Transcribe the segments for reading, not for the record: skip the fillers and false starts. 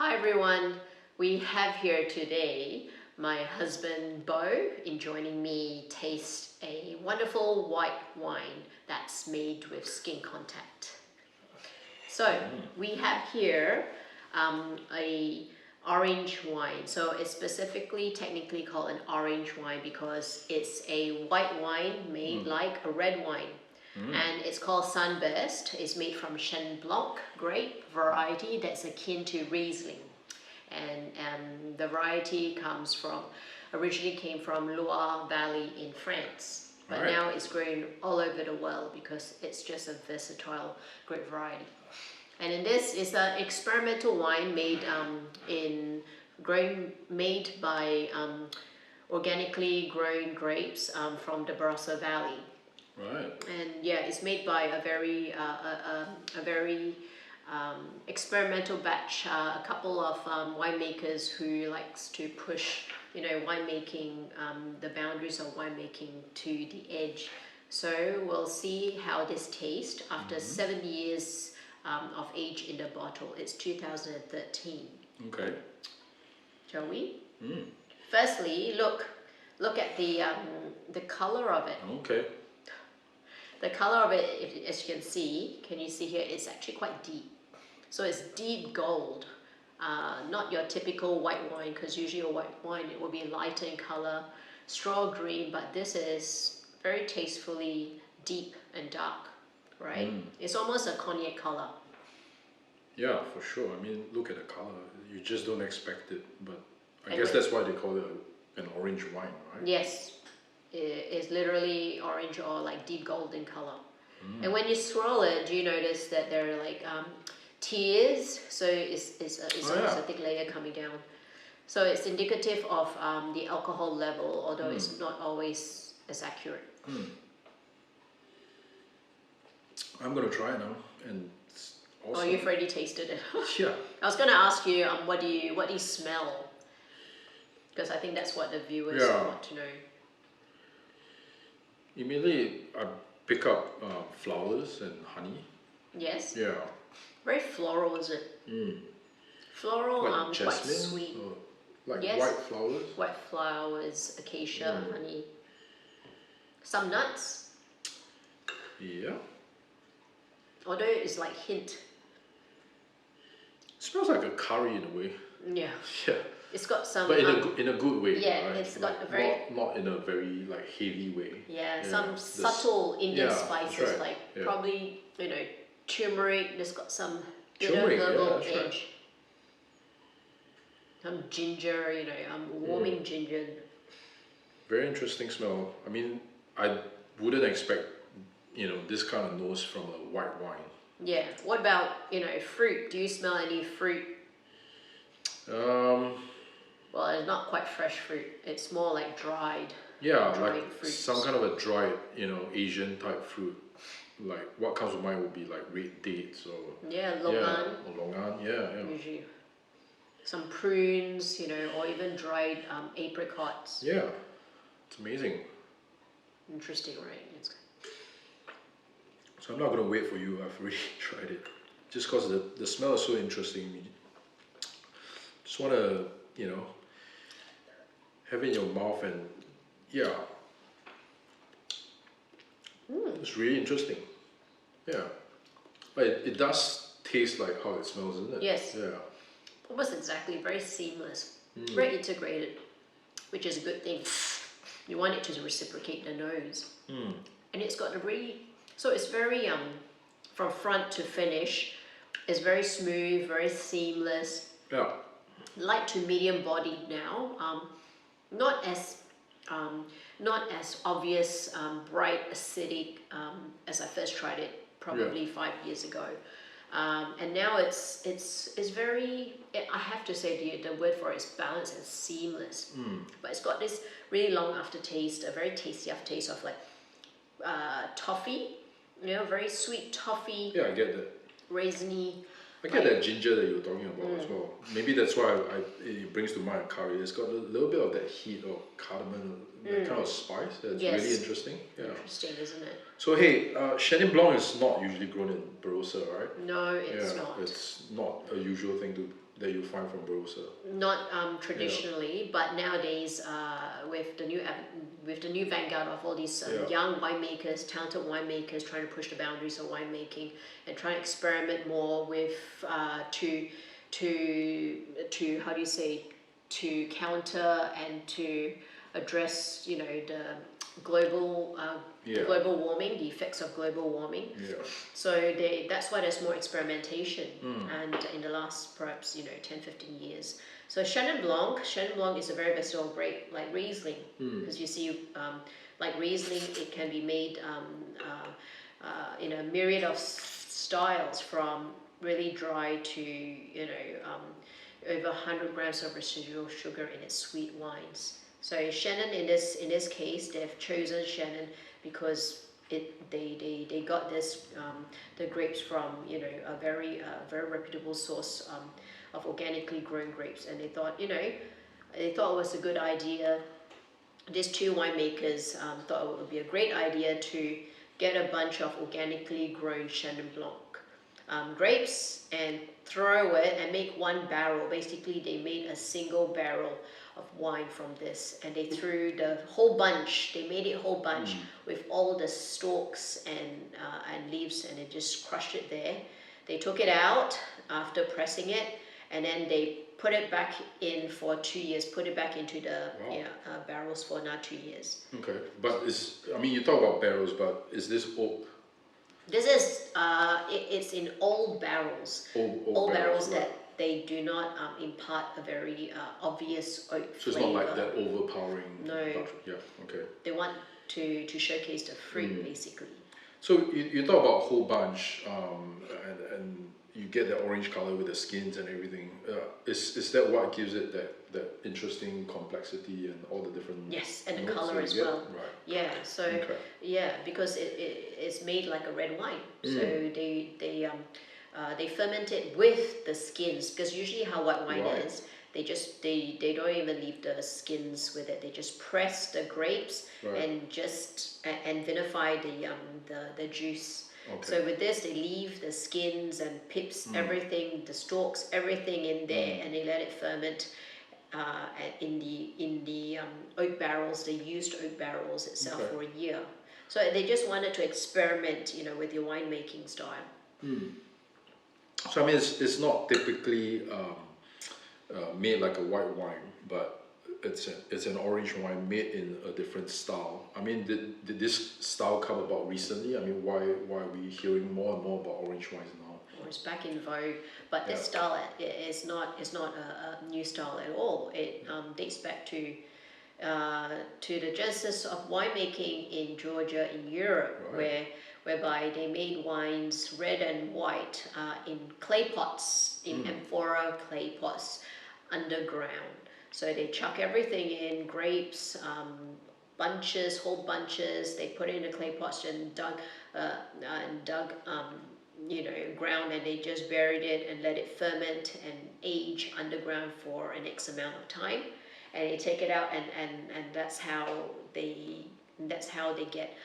Hi everyone, we have here today my husband Bo in joining me taste a wonderful white wine that's made with skin contact. So we have here a orange wine. So it's specifically technically called an orange wine because it's a white wine made like a red wine. And it's called Sunburst. It's made from Chenin Blanc grape variety that's akin to Riesling. And the variety originally came from Loire Valley in France. But now it's grown all over the world because it's just a versatile grape variety. And in this is an experimental wine made by organically grown grapes from the Barossa Valley. Right. And yeah, it's made by a very experimental batch. A couple of winemakers who likes to push, winemaking, the boundaries of winemaking to the edge. So we'll see how this tastes after 7 years of age in the bottle. It's 2013. Okay. Shall we? Firstly, look at the color of it. Okay. The color of it, as you can you see here, it's actually quite deep. So it's deep gold, not your typical white wine, because usually a white wine, it will be lighter in color, straw green, but this is very tastefully deep and dark, right? It's almost a cognac color. Yeah, for sure. I mean, look at the color. You just don't expect it, but I guess that's why they call it an orange wine, right? Yes. Is literally orange or like deep golden color. And when you swirl it, do you notice that there are like tears? So it's almost a thick layer coming down. So it's indicative of the alcohol level, although it's not always as accurate. I'm gonna try it now, and it's awesome. Oh, you've already tasted it. Yeah. I was gonna ask you, what do you smell? Because I think that's what the viewers want to know. Immediately, I pick up flowers and honey. Yes. Yeah. Very floral, is it? Floral, like jasmine, quite sweet. Like white flowers. White flowers, acacia, honey. Some nuts. Yeah. Although it's like hint. It smells like a curry in a way. Yeah. Yeah. It's got some. But in a good way. Yeah, right? it's got a very. Not in a very like heavy way. Yeah, some subtle Indian spices like probably turmeric. There's got some bitter herbal edge. Some ginger, warming ginger. Very interesting smell. I mean, I wouldn't expect this kind of nose from a white wine. Yeah. What about fruit? Do you smell any fruit? Well, it's not quite fresh fruit. It's more like dried. Yeah, dried like fruits. some kind of a dried, Asian type fruit. Like what comes to mind would be like red dates or longan. Or longan. Yeah. Usually, some prunes, or even dried apricots. Yeah, it's amazing. Interesting, right? So I'm not gonna wait for you. I've already tried it. Just because the smell is so interesting. Just wanna, have it in your mouth and it's really interesting. Yeah, but it does taste like how it smells, isn't it? Yes. Yeah. Almost exactly. Very seamless. Very integrated, which is a good thing. You want it to reciprocate the nose. And it's got so it's very from front to finish. It's very smooth, very seamless. Yeah. Light to medium bodied now. Not as obvious, bright, acidic as I first tried it probably 5 years ago. And now it's very, I have to say the word for it is balanced and seamless. But it's got this really long aftertaste, a very tasty aftertaste of like toffee, very sweet toffee. Yeah, I get that. Raisiny. I get that ginger that you were talking about as well. Maybe that's why it brings to mind curry. It's got a little bit of that heat or cardamom, that kind of spice. That's really interesting. Yeah. Interesting, isn't it? So hey, Chenin Blanc is not usually grown in Barossa, right? No, it's not. It's not a usual thing to that you find from Barossa? Not traditionally, but nowadays with the new vanguard of all these young winemakers, talented winemakers trying to push the boundaries of winemaking and trying to experiment more with to how do you say, to counter and to address the global global warming, the effects of global warming. So that's why there's more experimentation, and in the last perhaps 10-15 years. So Chenin Blanc is a very versatile grape like Riesling, because you see like Riesling, it can be made in a myriad of styles, from really dry to over 100 grams of residual sugar in its sweet wines. So Chenin, in this case, they've chosen Chenin because they got this the grapes from a very reputable source of organically grown grapes, and they thought it was a good idea. These two winemakers thought it would be a great idea to get a bunch of organically grown Chenin Blanc grapes and throw it and make one barrel. Basically, they made a single barrel of wine from this, and they threw the whole bunch. They made it whole bunch with all the stalks and leaves, and they just crushed it there. They took it out after pressing it, and then they put it back in for 2 years. Put it back into the barrels for now 2 years. Okay, but you talk about barrels, but is this oak? This is it's in old barrels. Old barrels that they do not impart a very obvious oak flavor. So it's not like that overpowering. No. Yeah. Okay. They want to showcase the fruit basically. So you talk about whole bunch, and you get the orange color with the skins and everything. Is that what gives it that interesting complexity and all the different? Yes, and the color as well. Right. Yeah. So because it's made like a red wine. So they ferment it with the skins, because usually how white wine is, they don't even leave the skins with it. They just press the grapes and vinify the juice. Okay. So with this, they leave the skins and pips, everything, the stalks, everything in there, and they let it ferment in the oak barrels. They used oak barrels itself for a year. So they just wanted to experiment, with your winemaking style. So it's not typically made like a white wine, but it's an orange wine made in a different style. Did this style come about recently? Why are we hearing more and more about orange wines now? Well, it's back in vogue, but this style is not a new style at all. It dates back to the genesis of winemaking in Georgia, in Europe, whereby they made wines red and white in clay pots, in amphora clay pots underground. So they chuck everything in, grapes, whole bunches. They put it in the clay pots and dug ground, and they just buried it and let it ferment and age underground for an X amount of time. And they take it out, and that's how they get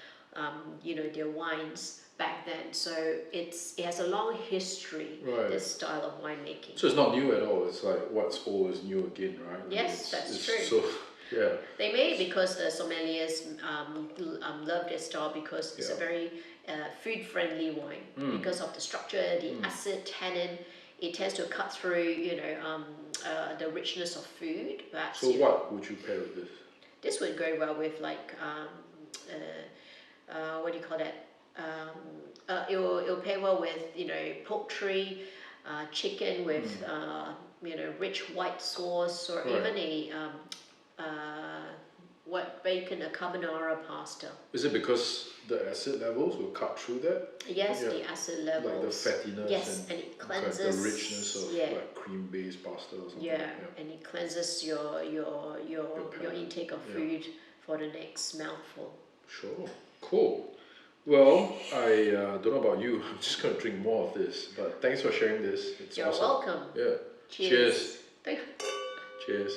their wines back then. So it has a long history, this style of winemaking. So it's not new at all. It's like what's old is new again, right? Yes, that's true. So they made it because the sommeliers love this style, because it's a very food-friendly wine, because of the structure, the acid, tannin. It tends to cut through, the richness of food. Perhaps, so what would you pair with this? This would go well with what do you call that? It'll pair well with poultry, chicken with rich white sauce, or even a carbonara pasta. Is it because the acid levels will cut through that? Yes, the acid levels. Like the fattiness and it cleanses the richness of like cream-based pasta or something. And it cleanses your intake of food for the next mouthful. Sure, cool. Well, I don't know about you. I'm just gonna drink more of this. But thanks for sharing this. It's You're awesome. welcome. Yeah. Cheers. Cheers. Cheers.